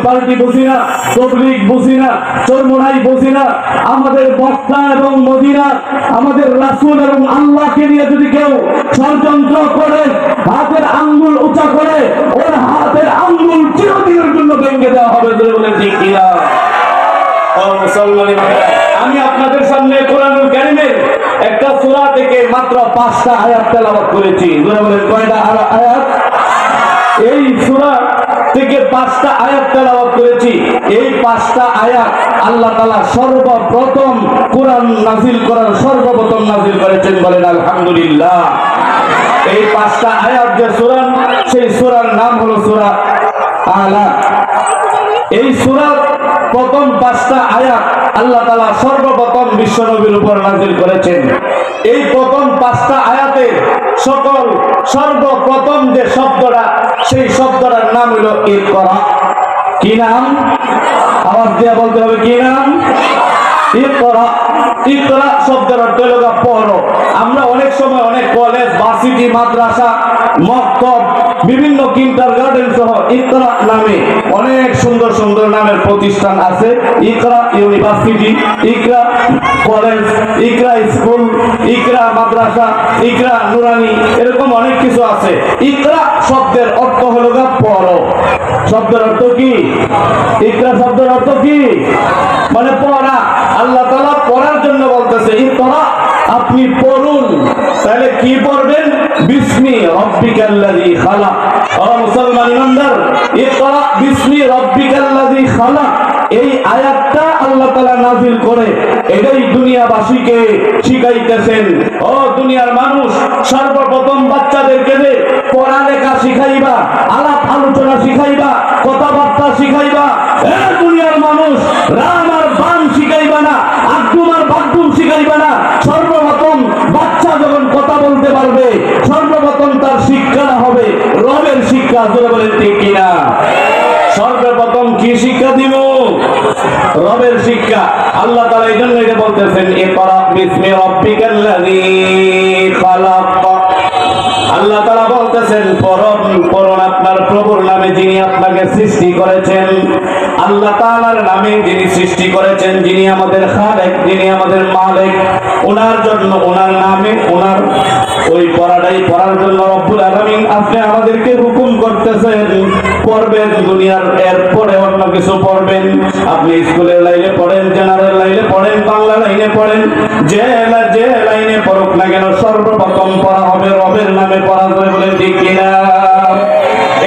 Party বুঝি না, তবলিগ বুঝি না, চরমোনাই বুঝি না, আমাদের মক্কা এবং মদিনা, আমাদের রাসূল এবং আল্লাহকে নিয়ে যদি কেউ ষড়যন্ত্র করে, হাতের আঙ্গুল উঁচা করে, ওর হাতের আঙ্গুল চিরদিনের জন্য ভেঙে দেওয়া হবে। বলে ঠিক কিনা? আমি আপনাদের সামনে কোরআনুল কারীমের একটা সূরা থেকে মাত্র 5টা আয়াত তেলাওয়াত করেছি। বলেন কয়টা আয়াত? এই সূরা থেকে 5টা আয়াত তেলাওয়াত করেছি। এই 5টা আয়াত আল্লাহ তাআলা সর্বপ্রথম কোরআন নাযিল করার সর্বপ্রথম নাযিল করেছেন। বলেন আলহামদুলিল্লাহ। এই 5টা আয়াত যে সূরা, সেই সূরার নাম হলো সূরা আলা। এই সূরার প্রথম 5টা আয়াত আল্লাহ তাআলা সর্বপ্রথম বিশ্বনবীর উপর নাযিল করেছেন। এই প্রথম 5টা আয়াতের সর্বপ্রথম যে শব্দটা, সেই শব্দটার নাম হলো ইকরা। কি নাম? আওয়াজ দিয়ে বলতে হবে, কি নাম? ইকরা। ইকরা শব্দের অর্থ হলো পড়ো। আমরা অনেক সময় অনেক কলেজ, ভার্সিটি, মাদ্রাসা, মক্তব, বিভিন্ন কিন্ডারগার্টেন সহ ইকরা নামে অনেক সুন্দর সুন্দর নামের প্রতিষ্ঠান আছে। ইকরা ইউনিভার্সিটি, ইকরা কলেজ, ইকরা স্কুল, ইকরা মাদ্রাসা, ইকরা নুরানি, এরকম অনেক কিছু আছে। ইকরা শব্দের অর্থ হলো পড়ো। শব্দের অর্থ কি? ইকরা শব্দের অর্থ কি? মানে পড়া। আল্লাহ তাআলা পড়ার জন্য বলতেছে ইকরা, আপনি পড়ুন। তাহলে কি পড়বেন? বিসমি রাব্বিকাল্লাযী খালাক। ও মুসলমান ইমানদার, ইকরা বিসমি রাব্বিকাল্লাযী খালাক, এই আয়াতটা আল্লাহ তাআলা নাযিল করে এটাই দুনিয়াবাসীকে শিখাইতেছেন। ও দুনিয়ার মানুষ, সর্বপ্রথম বাচ্চাদেরকে যে পড়ালেখা শিখাইবা, আলাপ আলোচনা শিখাইবা, কথাবার্তা শিখাইবা, এ দুনিয়ার মানুষ রাম আর বাম শিখাইবা না, আব্দুম আর বাগদুম শিখাইবা না। সর্বপ্রথম বাচ্চা যখন কথা বলতে পারবে, সর্বপ্রথম তার শিক্ষা হবে রবের শিক্ষা। জোরে বলেন ঠিক কিনা? সর্বপ্রথম কি শিক্ষা দিব? রবের শিক্ষা। আল্লাহ তাআলা এই জন্য এটা বলতেছেন ইকরা বিসমি রাব্বিকাল্লাযী খালাক। আল্লাহ তাআলা বলতেছেন পড়ুন আপনার প্রভুর নামে, যিনি আপনাকে সৃষ্টি করেছেন। আল্লাহ তাআলার নামে যিনি সৃষ্টি করেছেন, যিনি আমাদের খালেক, যিনি আমাদের মালিক, ওনার জন্য, ওনার নামে, ওনার ওই পড়াটাই পড়ার জন্য রব্বুল আলামিন আপনি আমাদেরকে হুকুম করতেছেন পড়বেন। দুনিয়ার এরপরে অন্য কিছু পড়বেন। আপনি স্কুলের লাইনে পড়েন, জেনারেল লাইনে পড়েন, বাংলা লাইনে পড়েন, যে লাইনে পড়ুক না কেন, সর্বপ্রথম পড়া হবে রবের নামে পড়া। করে বলে ঠিক কিনা?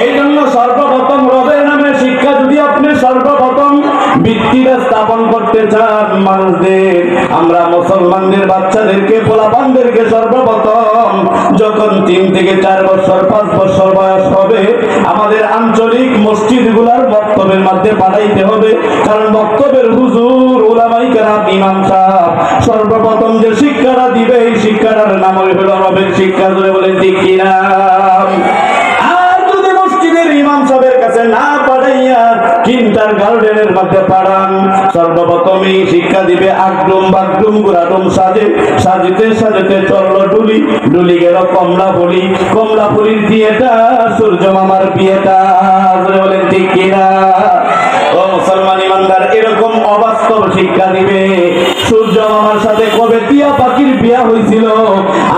এই জন্য সর্বপ্রথম রবের নামে শিক্ষা যদি আপনি সর্বপ্রথম ভিত্তিটা স্থাপন করতে চান মানুষদের, আমরা মুসলমানদের বাচ্চাদেরকে, পোলাপানদেরকে সর্বপ্রথম যখন 3 থেকে 4 বছর 5 বছর বয়স হবে, আমাদের আঞ্চলিক মসজিদগুলোর বক্তব্যের মধ্যে পাঠাইতে হবে। কারণ বক্তব্যের হুজুর, উলামায়ে কেরাম, ইমাম সাহেব সর্বপ্রথম যে শিক্ষাটা দিবে, এই শিক্ষাটার নাম হলো রবের শিক্ষা। জোরে বলেন ঠিক কিনা? আর যদি মসজিদের ইমাম সাহেবের কাছে না পাঠাইয়া কিন্ডারগার্টেনের মধ্যে পাঠান, সর্বপ্রথম এই শিক্ষা দিবে আগডুম বাগডুম গুড়াডুম সাজিতে সাজিতে চললো ডুলি, ডুলি গেল কমলাপুরি, কমলাপুরির বিয়েটা সূর্য মামার বিয়েটা। বলেন ঠিক কিনা? ও মুসলমান ইমানদার, এরকম অবাস্তব শিক্ষা দিবে। সূর্য মামার সাথে কবে টিয়া পাখির বিয়া হয়েছিল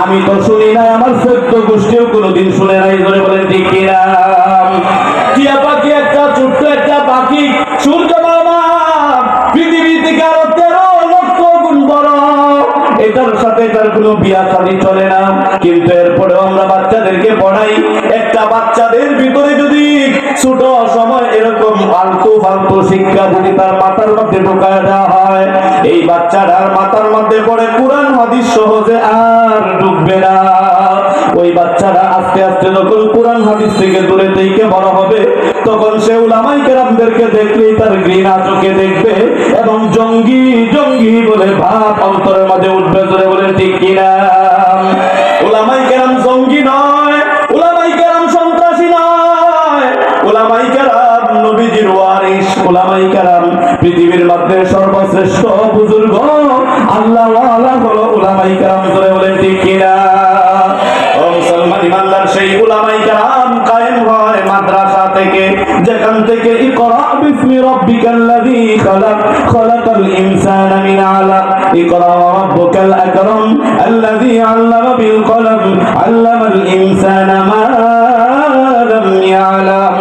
আমি তো শুনি নাই, আমার 14 গোষ্ঠীও কোনোদিন শুনে নাই। ধরে বলেন ঠিক কিনা? টিয়া পাখি একটা ছোট্ট একটা পাখি, সূর্য মামা পৃথিবী থেকে আরো 13 লক্ষ গুণ বড়, এটার সাথে তার কোনো বিয়া শাদী চলে না। কিন্তু এরপরেও আমরা বাচ্চাদেরকে পড়াই। একটা বাচ্চাদের ভিতরে যদি ছোট সময় এরকম ফালতু শিক্ষা যদি তার মাথার মধ্যে ঢোকায় দেওয়া হয়, এই বাচ্চাটার মাথার মধ্যে পড়ে কোরআন হাদিস সহজে আর ঢুকবে না। ওই বাচ্চারা আস্তে আস্তে যখন কোরআন হাদিস থেকে দূরে থেকে বড় হবে, তখন সে উলামায়ে কেরামদেরকে দেখলেই তার ঘৃণা চোখে দেখবে এবং জঙ্গি জঙ্গি বলে ভাব অন্তরের মধ্যে উঠবে। ধরে বলেন ঠিক কিনা? উলামায়ে কেরাম জঙ্গি নয়, উলামায়ে কেরাম সন্ত্রাসী নয়, উলামায়ে কেরাম নবীজির ওয়ারিস, উলামায়ে কেরাম পৃথিবীর মধ্যে সর্বশ্রেষ্ঠ বুজুর্গ আল্লাহ ওয়ালা হলো উলামায়ে কেরাম। ধরে বলেন ঠিক কিনা? ও মুসলমান ইমানদার, সেই উলামায়ে কেরাম কায়েম হয় মাদ্রাসা থেকে, যেখান থেকে ইকরা বিসমি রাব্বিকাল্লাযী খালাক খালাকাল ইনসানা মিন আলাক ইকরা ওয়া রাব্বুকাল আকরাম আল্লাযী আল্লামা বিল কলম আল্লামাল ইনসানা মা লাম ইয়ালাম।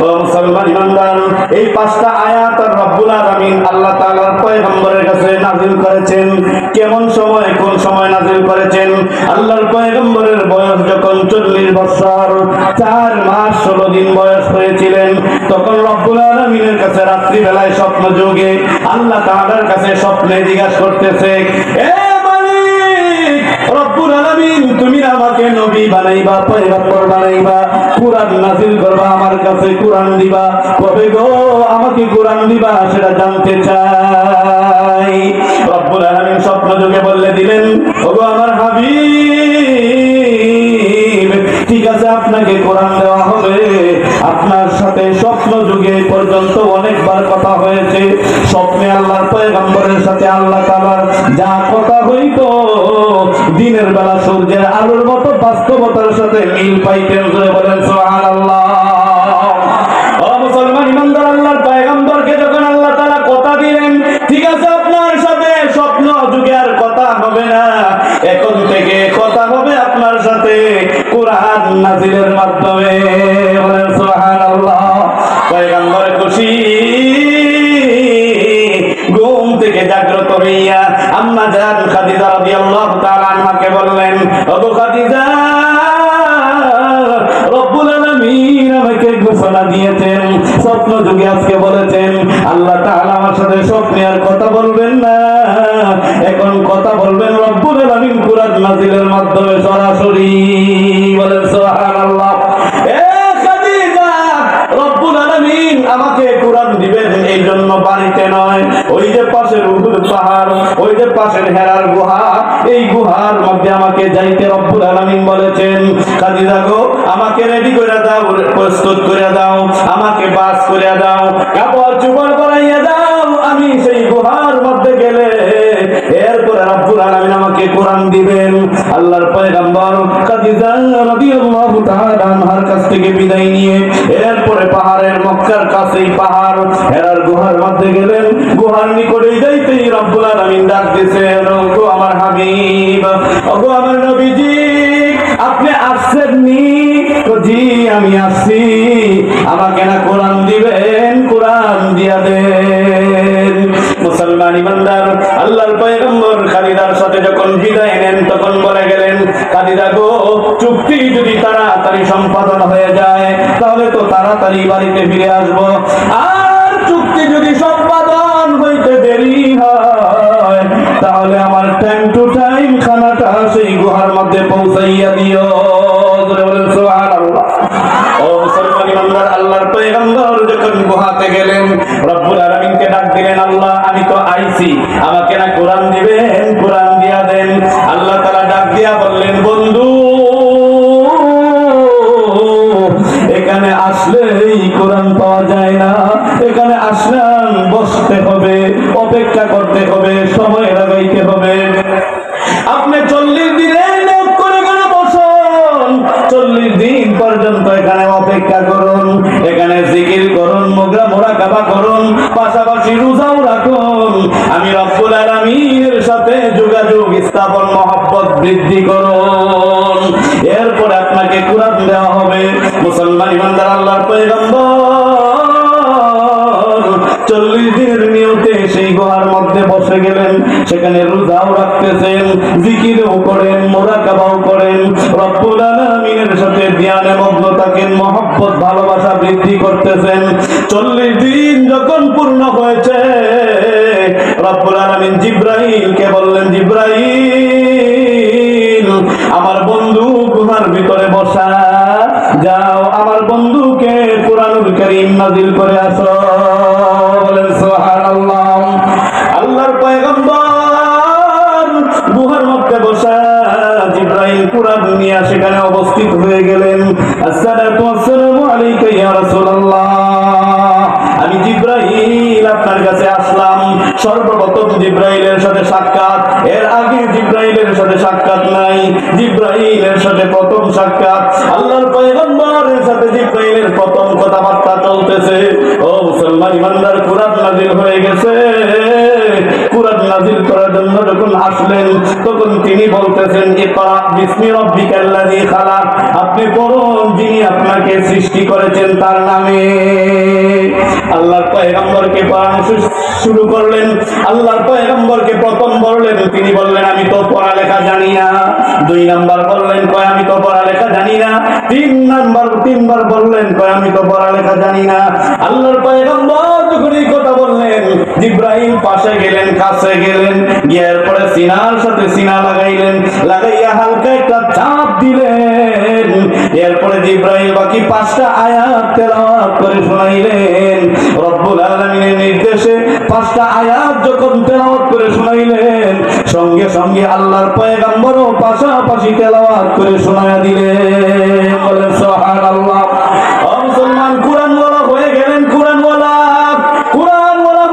ও মুসলমান ইমানদার, এই পাঁচটা আয়াত রব্বুল আলামিন আল্লাহ তাআলার পয়গম্বরের কাছে নাযিল করেছেন। কেমন সময়, কোন সময় নাযিল করেছেন? আল্লাহর পয়গম্বরের বয়স যখন 40 বছর 4 মাস 16 দিন বয়স হয়েছিলেন, তখন রব্বুল আলামিনের কাছে রাত্রি বেলায় স্বপ্ন যোগে আল্লাহ তাআলার কাছে স্বপ্নে জিজ্ঞাসা করতেছে, এ মালিক রব্বুল আলামিন, তুমি আমাকে নবী বানাইবা, পয়গম্বর বানাইবা, কুরআন নাযিল করবা, আমার কাছে কুরআন দিবা, কবে গো আমাকে কুরআন দিবা সেটা জানতে চাই। রব্বুল আলামিন স্বপ্ন যোগে বলে দিলেন, ওগো আমার হাবিব, ঠিক আছে আপনাকে কোরআন দেওয়া হবে। আপনার সাথে স্বপ্ন যুগে পর্যন্ত অনেকবার কথা হয়েছে। স্বপ্নে আল্লাহর পয়গম্বরের সাথে আল্লাহ তাআলার যা কথা হইতো দিনের বেলা সূর্যের আলোর মতো বাস্তবতার সাথে মিল পাইতেন। বলেন সুবহানাল্লাহ। ও মুসলমান ইমানদার, আল্লাহর পয়গম্বরকে যখন আল্লাহ তাআলা কথা দিলেন, ঠিক আছে আপনার সাথে স্বপ্ন যুগে আর কথা হবে না, এখন থেকে কথা হবে আপনার সাথে কুরআন নাযিলের মাধ্যমে। বলেন সুবহানাল্লাহ। পয়গম্বর খুশি, ঘুম থেকে জাগ্রত হইয়া আম্মা জান খাদিজা রাদিয়াল্লাহু তাআলা আনহাকে বললেন, ওগো খাদিজা, রব্বুল আলামিন আমাকে ঘোষণা দিয়েছেন, স্বপ্ন যুগে আজকে বলেছেন আল্লাহ তাআলা আমার সাথে স্বপ্নে আর কথা বলবেন না, এখন কথা বলবেন রব্বুল আলামিন কুরআন নাযিলের মাধ্যমে সরাসরি। বলেন সুবহানাল্লাহ। এ খাদিজা, রব্বুল আলামিন আমাকে কুরআন দিবেন এই জন্য বাড়িতে নয়, ওই যে পাশের উহুদ পাহাড়, ওই যে পাশের হেরার গুহা, এই গুহার মধ্যে আমাকে যাইতে রব্বুল আলামিন বলেছেন। খাদিজা গো, আমাকে রেডি করে দাও, প্রস্তুত করে দাও, আমাকে বাস করে দাও, কাপড় চোপড় পরাইয়া দাও, আমি সেই গুহার মধ্যে গেলে এরপরে রব্বুল আলামিন আমাকে কোরআন দিবেন। আল্লাহর পয়গম্বর খাদিজা রাদিয়াল্লাহু তাআলা আনহার কাছ থেকে বিদায় নিয়ে এরপরে পাহাড়ের মক্কার কাছেই পাহাড় হেরার গুহার মধ্যে গেলেন। গুহার নিকটে যাইতেই রব্বুল আলামিন ডাক দিয়েছেন, ওগো আমার হাবিব, ওগো আমার নবীজি, আপনি আসছেন নি? জি আমি আসছি, আমাকে না কোরআন দিবেন, কোরআন দিয়া দেন। মুসলমান ইমানদার, আল্লাহর পয়গম্বর খাদিজার সাথে যখন বিদায় নেন তখন বলে গেলেন, খাদিজা গো, চুক্তি যদি তাড়াতাড়ি সম্পাদন হয়ে যায় তাহলে তো তাড়াতাড়ি বাড়িতে ফিরে আসবো, আর চুক্তি যদি সম্পাদন হইতে দেরি হয় তাহলে আমার টাইম টু টাইম খানাটা সেই গুহার মধ্যে পৌঁছাইয়া দিও। বলেন সুবহানাল্লাহ। ও মুসলমান ইমানদার, আল্লাহর পয়গম্বর যখন গুহাতে গেলেন রব্বুল আলামিনকে ডাক দিলেন, আল্লাহ আমি তো আইছি, আমাকে না কোরআন দিবেন, কোরআন দিয়া দেন। আল্লাহ তাআলা ডাক দিয়া বললেন, বন্ধু, এখানে আসলেই কোরআন পাওয়া যায় না, এখানে আসলাম বসতে হবে, অপেক্ষা করতে হবে, সময় লাগাইতে হবে। আপনি 40 দিনের নিয়োগ করে কেন বসুন, 40 দিন পর্যন্ত এখানে অপেক্ষা করুন, এখানে জিকির করুন, মুরাকাবা করুন, পাশাপাশি রোজাও রাখুন, আমি রব্বুল আলামিনের সাথে যোগাযোগ স্থাপন, মহব্বত বৃদ্ধি করুন, এরপরে আপনাকে কুরআন দেওয়া হবে। মুসলমান ইমানদার, আল্লাহর পয়গম্বর 40 দিনের নিয়তে সেই গুহার মধ্যে বসে গেলেন, সেখানে রোজাও রাখতেছেন, জিকিরও করেন, মুরাকাবাও করেন, রব্বুল আলামিনের সাথে ধ্যানে মগ্ন থাকেন, মহব্বত ভালোবাসা বৃদ্ধি করতেছেন। 40 দিন যখন পূর্ণ হয়েছে রব্বুল আলামিন জিবরাইলকে বললেন, জিবরাইল আমার বন্ধু গুহার ভিতরে বসা, যাও আমার বন্ধুকে কুরআনুল কারীম নাযিল করে আসো। বলেন সুবহানাল্লাহ। আল্লাহর পয়গম্বর গুহার মধ্যে বসা, জিবরাইল কুরআন নিয়ে সেখানে উপস্থিত হয়ে গেলেন। আসসালাতু ওয়াসসালামু আলাইকা ইয়া রাসূলুল্লাহ, আমি জিবরাইল আপনার কাছে আসলাম। সর্বপ্রথম জিবরাইলের সাথে সাক্ষাৎ, এর আগে জিবরাইলের সাথে সাক্ষাৎ নাই, জিবরাইলের সাথে প্রথম সাক্ষাৎ, আল্লাহর পয়গম্বরের সাথে জিবরাইলের প্রথম কথাবার্তা চলতেছে। ও মুসলমান ইমানদার, কুরআন নাযিল হয়ে গেছে। কুরআন নাযিল করার জন্য যখন আসলেন তখন তিনি বলতেছেন, ইকরা বিসমি রাব্বিকাল্লাযী খালাক, আপনি পড়ুন যিনি আপনাকে সৃষ্টি করেছেন তার নামে। আল্লাহর পয়গম্বরকে পড়ানো শুরু করলেন। আল্লাহর পয়গম্বরকে প্রথম বললেন, তিনি বললেন আমি তো পড়ালেখা জানি না। 2 নাম্বার বললেন, কয় আমি তো পড়ালেখা জানি না। 3বার বললেন, কয় আমি তো পড়ালেখা জানি না। আল্লাহর পয়গম্বর যখন এই কথা বললেন, জিবরাইল পাশে গেলেন, কাছে গেলেন, গিয়ার পরে সিনার সাথে সিনা লাগাইলেন, লাগাইয়া হালকা একটা চাপ দিলেন। এরপরে জিবরাইল বাকি 5টা আয়াত তেলাওয়াত করে শোনাইলেন। রব্বুল আলামিনের নির্দেশে 5টা আয়াত যখন তেলাওয়াত করে শোনাইলেন, সঙ্গে সঙ্গে আল্লাহর পয়গম্বরও পাশাপাশি তেলাওয়াত করে শোনায়া দিলেন। বলেন সুবহানাল্লাহ। ও মুসলমান, কুরআনওয়ালা হয়ে গেলেন, কুরআনওয়ালা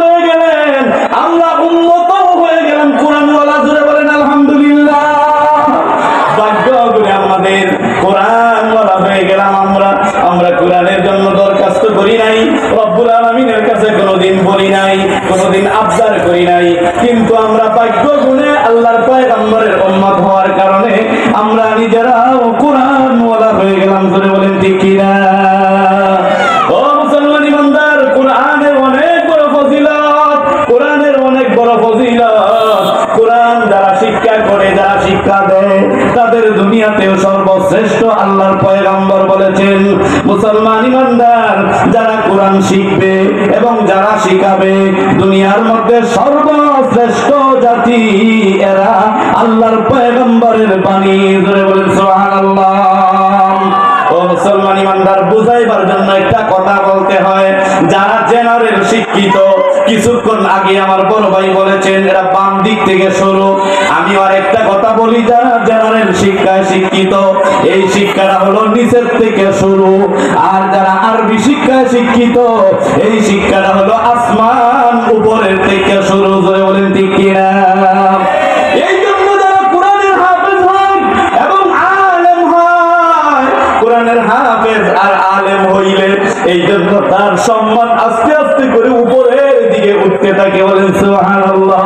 হয়ে গেলেন। আমরা উম্মতও হয়ে গেলাম কুরআনওয়ালা। জোরে বলেন আলহামদুলিল্লাহ। ভাগ্য করে আমাদের কুরআনওয়ালা হয়ে গেলাম আমরা কুরআনের জন্য দরখাস্ত করি নাই, রব্বুল আলামিনের কাছে কোনোদিন বলি নাই, কোনোদিন আবদার করি নাই, কিন্তু আমরা ভাগ্য গুণে আল্লাহর পয়গম্বরের উম্মত হওয়ার কারণে আমরা নিজেরাও কুরআনওয়ালা হয়ে গেলাম। জোরে বলেন ঠিক কি না? ও মুসলমান ইমানদার, কুরআনের অনেক বড় ফজিলত, কুরআনের অনেক বড় ফজিলত। কুরআন যারা শিক্ষা করে, যারা শিক্ষা দেয়, তাদের দুনিয়াতেও সর্বশ্রেষ্ঠ আল্লাহর পয়গম্বর বলেছেন। মুসলমান ইমানদার, যারা কোরআন শিখবে এবং যারা শিখাবে, দুনিয়ার মধ্যে সর্বশ্রেষ্ঠ জাতি এরা আল্লাহর পয়গম্বরের বাণী। জোরে বলেন সুবহানাল্লাহ। ও মুসলমান ইমানদার, বুঝাইবার জন্য একটা কথা বলতে হয়। যারা জেনারেল শিক্ষিত, কিছুক্ষণ আগে আমার বড় ভাই বলেছেন এরা বাম দিক থেকে শুরু। আমি আর একটা কথা বলি, যারা জেনারেল শিক্ষায় শিক্ষিত, এই শিক্ষাটা হলো নিচের থেকে শুরু। আর যারা আরবি শিক্ষায় শিক্ষিত, এই শিক্ষাটা হলো আসমান উপরের থেকে শুরু। জোরে বলেন ঠিক কিনা? এই জন্য যারা কোরআনের হাফেজ হয় এবং আলেম হয়, কোরআনের হাফেজ আর আলেম হইলে এই জন্য তার সম্মান আস্তে আস্তে করে উপরের দিকে উঠতে থাকে। বলেন সুবহানাল্লাহ।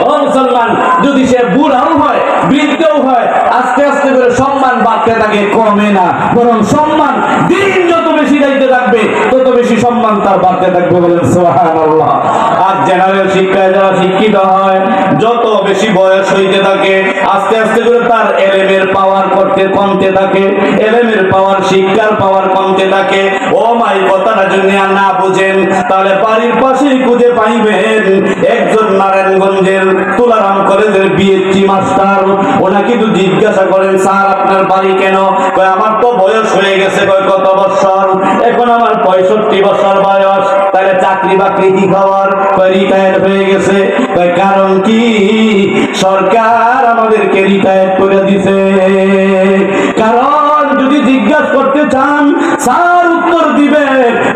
ও মুসলমান, যদি সে বুড়াও হয়, বৃদ্ধও হয়, আস্তে আস্তে করে সম্মান বাড়তে থাকে, কমে না, বরং সম্মান দিন যত বেশি যাইতে থাকবে তত বেশি সম্মান তার বাড়তে থাকবে। বলেন সুবহানাল্লাহ। আর জেনারেল শিক্ষায় যারা শিক্ষিত হয়, যত বেশি বয়স হইতে থাকে আস্তে আস্তে করে তার এলেমের পাওয়ার কমতে থাকে, এলেমের পাওয়ার, শিক্ষার পাওয়ার কমতে থাকে। ও মাই, কথাটা যদি না বুঝেন তাহলে বাড়ির পাশেই খুঁজে পাইবেন একজন নারায়ণগঞ্জের তুলারাম কলেজের বিএসসি মাস্টার। ওনাকে একটু জিজ্ঞাসা করেন, স্যার আপনার বাড়ি কেন? কয় আমার তো বয়স হয়ে গেছে। কয় কত বছর? এখন আমার 65 বছর বয়স। তাহলে চাকরি বাকরি কি খবর? কয় রিটায়ার হয়ে গেছে। কয় কারণ কি? সরকার আমাদেরকে রিটায়ার করে দিছে। কারণ যদি জিজ্ঞাসা করতে চান, স্যার উত্তর দিবে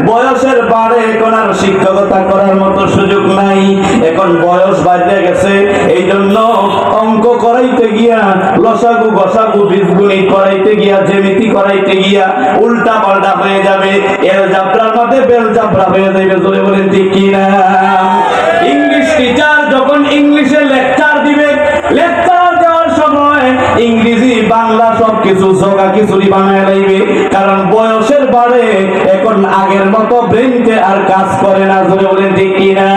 বয়সের বাড়ে এখন আর শিক্ষকতা করার মতো সুযোগ নাই, এখন বয়স বাড়তে গেছে। এই জন্য অঙ্ক করাইতে গিয়া, লসাগু গসাগু বীজগণিত করাইতে গিয়া, জ্যামিতি করাইতে গিয়া উল্টা পাল্টা হয়ে যাবে, এল জাবরার মধ্যে বেল জাবরা হয়ে যাবে। জোরে বলেন ঠিক কিনা? ইংলিশ টিচার যখন ইংলিশে লেকচার দিবে, লেকচার দেওয়ার সময় ইংরেজি বাংলা সবকিছু জগা খিচুড়ি বানায় লাইবে, কারণ বয়সের বাড়ে এখন আগের মতো ব্রেনকে আর কাজ করে না। জোরে বলেন ঠিক কিনা?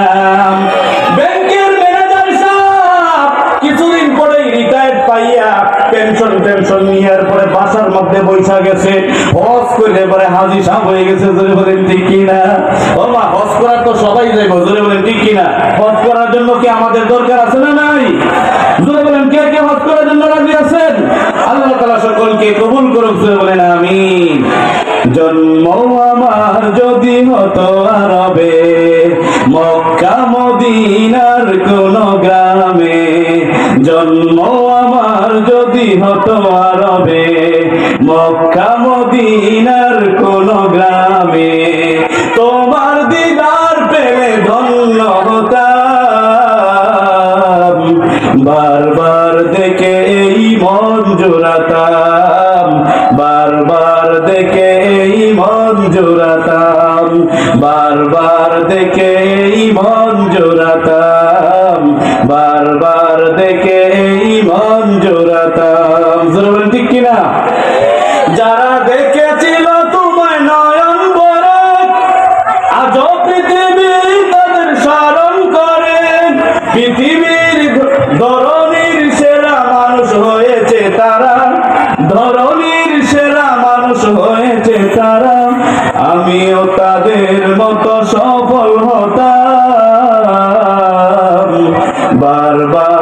ব্যাংকের ম্যানেজার সাহেব কিছুদিন পরেই রিটায়ার্ড পাইয়া পেনশন নিয়ে পরে বাসার মধ্যে বৈশা গেছে, হজ করলে পরে হাজি সাহেব হয়ে গেছে। জোরে বলেন ঠিক কিনা? ও মা, হজ করার তো সবাই যাইব। জোরে বলেন ঠিক কিনা? হজ করার জন্য কি আমাদের দরকার আছে না নাই? জোরে বলেন কে কে হজ করার জন্য রাজি আছেন? আল্লাহ তাআলা সকলকে কবুল করুক। জোরে বলেন আমিন। জন্ম আমার যদি হতো আরবে, মক্কা মদিনার কোন গ্রামে, জন্ম আমার যদি হতো আরবে, মক্কা মদিনার কোন গ্রামে, তোমার দিদার পেলে ধন্য হতাম, বারবার দেখে এই মন জোড়াতাম, বারবার দেখে এই মন জোড়াতাম, বারবার দেখে মন জোড়াতাম, বারবার দেখে মন জোড়াতাম। ঠিক কিনা? যারা দেখেছিল তোমায় নয়ন ভরে, আজও পৃথিবী তাদের স্মরণ করে। পৃথিবীর ধরনীর সেরা মানুষ হয়েছে তারা, ধরনীর সেরা মানুষ হয়েছে তারা। আমিও তাদের মতো সফল হতাম, বারবার